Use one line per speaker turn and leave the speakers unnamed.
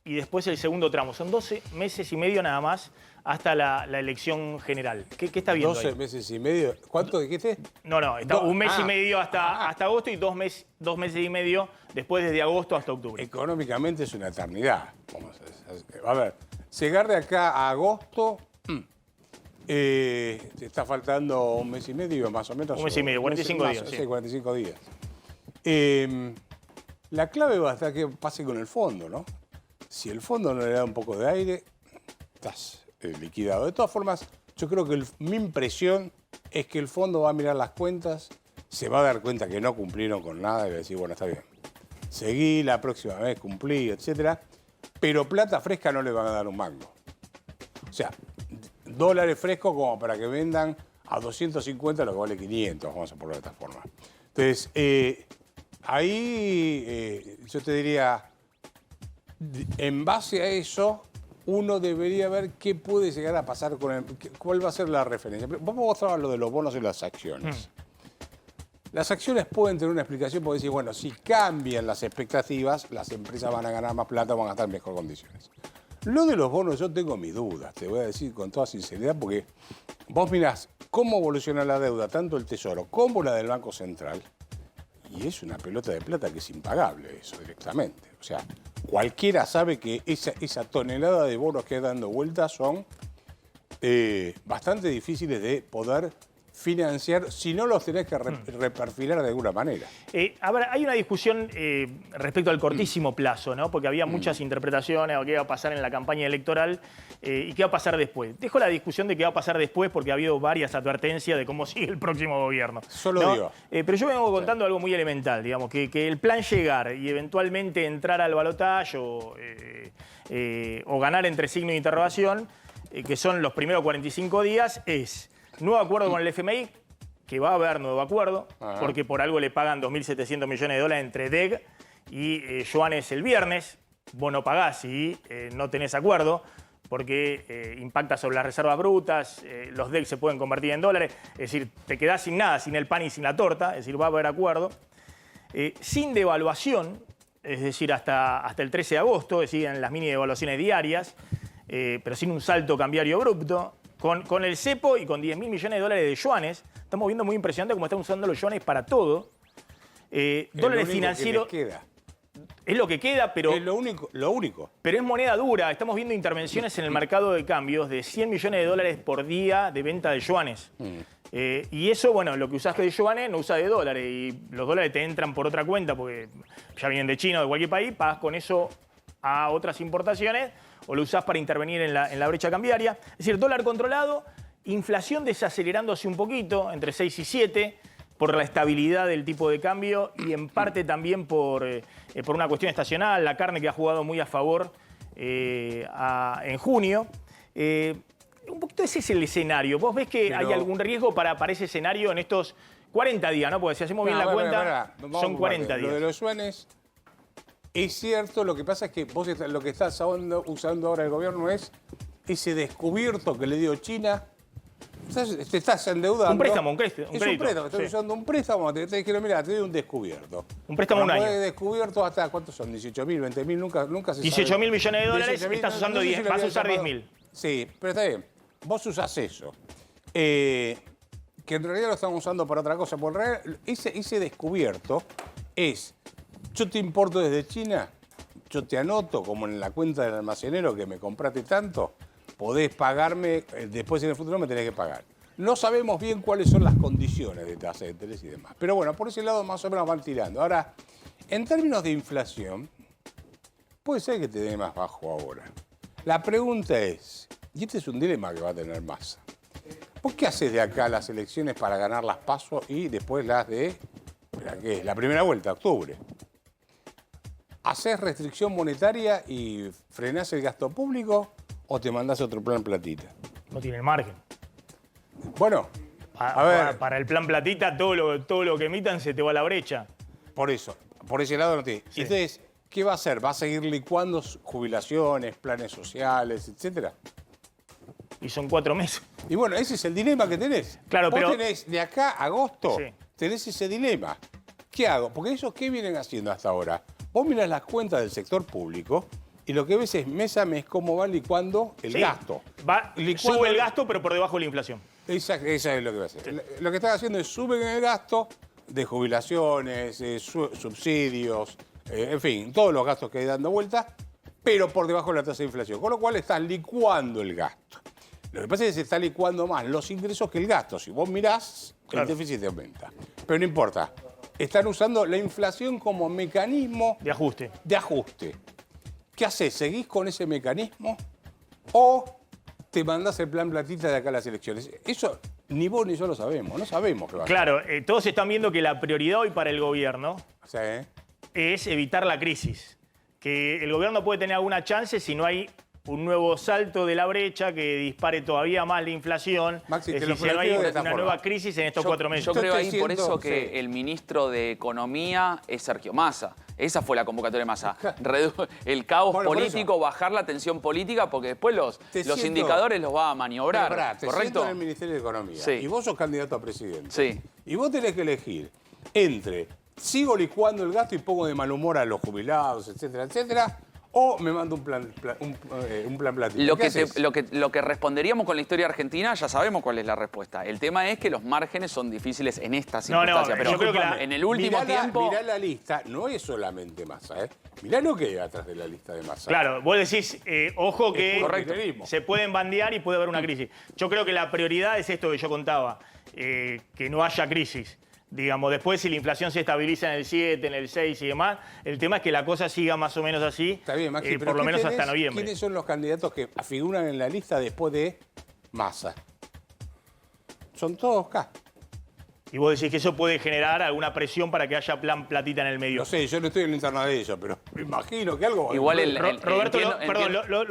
y después el segundo tramo. Son 12 meses y medio nada más hasta la elección general. ¿Qué está viendo
12
ahí?
meses y medio. ¿Cuánto dijiste?
No, está un mes y medio hasta agosto y dos meses y medio después desde agosto hasta octubre.
Económicamente es una eternidad. A ver, llegar de acá a agosto, te está faltando un mes y medio más o menos.
Un mes y medio, 45 días.
Sí, 45 días. La clave va a estar que pase con el fondo, ¿no? Si el fondo no le da un poco de aire, estás liquidado. De todas formas, yo creo que mi impresión es que el fondo va a mirar las cuentas, se va a dar cuenta que no cumplieron con nada y va a decir, bueno, está bien. Seguí, la próxima vez cumplí, etcétera. Pero plata fresca no le van a dar un mango. O sea, dólares frescos como para que vendan a 250 lo que vale 500, vamos a ponerlo de esta forma. Entonces, ahí yo te diría, en base a eso, uno debería ver qué puede llegar a pasar con el... ¿Cuál va a ser la referencia? Vamos a hablar lo de los bonos y las acciones. Las acciones pueden tener una explicación porque decir, bueno, si cambian las expectativas, las empresas van a ganar más plata, van a estar en mejores condiciones. Lo de los bonos yo tengo mis dudas, te voy a decir con toda sinceridad, porque vos mirás cómo evoluciona la deuda, tanto el Tesoro como la del Banco Central, y es una pelota de plata que es impagable eso directamente. O sea, cualquiera sabe que esa tonelada de bonos que hay dando vueltas son bastante difíciles de poder financiar si no los tenés que reperfilar de alguna manera.
A ver, hay una discusión respecto al cortísimo plazo, ¿no? Porque había muchas interpretaciones o qué iba a pasar en la campaña electoral y qué va a pasar después. Dejo la discusión de qué va a pasar después porque ha habido varias advertencias de cómo sigue el próximo gobierno.
Solo
¿no?
digo.
Pero yo vengo contando algo muy elemental, digamos, que el plan llegar y eventualmente entrar al balotaje o ganar entre signo de interrogación, que son los primeros 45 días, es nuevo acuerdo con el FMI, que va a haber nuevo acuerdo, porque por algo le pagan 2.700 millones de dólares entre DEG y yuanes el viernes. Vos no pagás y no tenés acuerdo, porque impacta sobre las reservas brutas, los DEG se pueden convertir en dólares, es decir, te quedás sin nada, sin el pan y sin la torta, es decir, va a haber acuerdo. Sin devaluación, es decir, hasta el 13 de agosto, es decir, en las mini devaluaciones diarias, pero sin un salto cambiario abrupto. Con el cepo y con 10.000 millones de dólares de yuanes, estamos viendo muy impresionante cómo están usando los yuanes para todo. Dólares financieros. Es lo que queda, pero...
Es lo único.
Pero es moneda dura. Estamos viendo intervenciones en el mercado de cambios de 100 millones de dólares por día de venta de yuanes. Y eso, bueno, lo que usaste de yuanes no usa de dólares. Y los dólares te entran por otra cuenta porque ya vienen de China o de cualquier país, pagas con eso a otras importaciones o lo usás para intervenir en la brecha cambiaria. Es decir, dólar controlado, inflación desacelerándose un poquito, entre 6 y 7, por la estabilidad del tipo de cambio y en parte también por una cuestión estacional, la carne que ha jugado muy a favor en junio. Un poquito ese es el escenario. ¿Vos ves que hay algún riesgo para ese escenario en estos 40 días, ¿no? Porque si hacemos bien la cuenta, son 40 días.
Lo de los yuanes... Es cierto, lo que pasa es que vos lo que estás usando ahora el gobierno es ese descubierto que le dio China. Te estás endeudando.
Un préstamo, un crédito.
Es un préstamo, estás usando un préstamo, te dijeron, mira, te doy un descubierto.
Un préstamo un año.
Descubierto hasta, ¿cuántos son? 18.000, 20.000, nunca se
18.000 millones de dólares, estás usando 10, vas a usar 10.000.
Sí, pero está bien, vos usás eso. Que en realidad lo estamos usando para otra cosa, porque en realidad ese descubierto es... Yo te importo desde China, yo te anoto como en la cuenta del almacenero que me compraste tanto, podés pagarme, después en el futuro me tenés que pagar. No sabemos bien cuáles son las condiciones de tasa de interés y demás. Pero bueno, por ese lado más o menos van tirando. Ahora, en términos de inflación, puede ser que te dé más bajo ahora. La pregunta es, y este es un dilema que va a tener Massa, ¿por qué haces de acá las elecciones para ganar las PASO y después las de, ¿qué es? La primera vuelta, octubre? ¿Hacés restricción monetaria y frenás el gasto público o te mandás otro plan platita?
No tiene margen.
Bueno, a ver.
Para el plan platita, todo lo que emitan se te va a la brecha.
Por eso, por ese lado no tiene. Sí. Entonces, ¿qué va a hacer? ¿Va a seguir licuando jubilaciones, planes sociales, etcétera?
Y son 4 meses.
Y bueno, ese es el dilema que tenés.
Claro,
vos
pero...
tenés de acá a agosto,
sí,
tenés ese dilema. ¿Qué hago? Porque ellos, ¿qué vienen haciendo hasta ahora? Vos mirás las cuentas del sector público y lo que ves es mes a mes cómo va licuando el
Sí.
gasto.
Sube el gasto, pero por debajo de la inflación.
Esa es lo que va a hacer. Lo que están haciendo es suben el gasto de jubilaciones, subsidios, en fin, todos los gastos que hay dando vuelta, pero por debajo de la tasa de inflación. Con lo cual estás licuando el gasto. Lo que pasa es que se está licuando más los ingresos que el gasto. Si vos mirás,
Claro.
el déficit aumenta. Pero no importa. Están usando la inflación como mecanismo
De ajuste.
de ajuste. ¿Qué haces? ¿Seguís con ese mecanismo o te mandás el plan platita de acá a las elecciones? Eso ni vos ni yo lo sabemos. No sabemos qué va a hacer.
Claro, todos están viendo que la prioridad hoy para el gobierno
Sí.
es evitar la crisis. Que el gobierno puede tener alguna chance si no hay un nuevo salto de la brecha que dispare todavía más la inflación.
Maxi,
es
te
decir,
lo
si no hay
planteo de esta
una
forma.
nueva crisis en estos 4 meses.
Yo creo ahí
estoy
por eso
siendo-
que
sí.
el ministro de Economía es Sergio Massa. Esa fue la convocatoria de Massa. El caos
Bueno, por
político, bajar la tensión política, porque después los
siento-
indicadores los va a
Pero
maniobrar.
pará, te siento
¿Correcto?
en el Ministerio de Economía
Sí.
y vos sos candidato a presidente.
Sí.
Y vos tenés que elegir entre sigo licuando el gasto y pongo de mal humor a los jubilados, etcétera, etcétera, o me mando un plan platito.
Lo
¿Qué
que,
haces?
lo que responderíamos con la historia argentina, ya sabemos cuál es la respuesta. El tema es que los márgenes son difíciles en esta
No, no,
circunstancia. pero
yo creo que
en el último
Mirá
tiempo...
Mirá la lista, no es solamente Massa, ¿eh? Mirá lo que hay atrás de la lista de Massa.
Claro, vos decís, ojo que
Correcto.
se pueden bandear y puede haber una crisis. Yo creo que la prioridad es esto que yo contaba, que no haya crisis. Digamos, después si la inflación se estabiliza en el 7, en el 6 y demás, el tema es que la cosa siga más o menos así,
Está bien, Maxi, pero
por lo
¿qué
menos
tenés?
hasta noviembre.
¿Quiénes son los candidatos que figuran en la lista después de Massa? Son todos acá.
Y vos decís que eso puede generar alguna presión para que haya plan platita en el medio.
No sé, yo no estoy en la interna de ellos, pero me imagino que algo va a
Igual
ocurrir.
el-
Roberto,
entiendo-
perdón,
entiendo-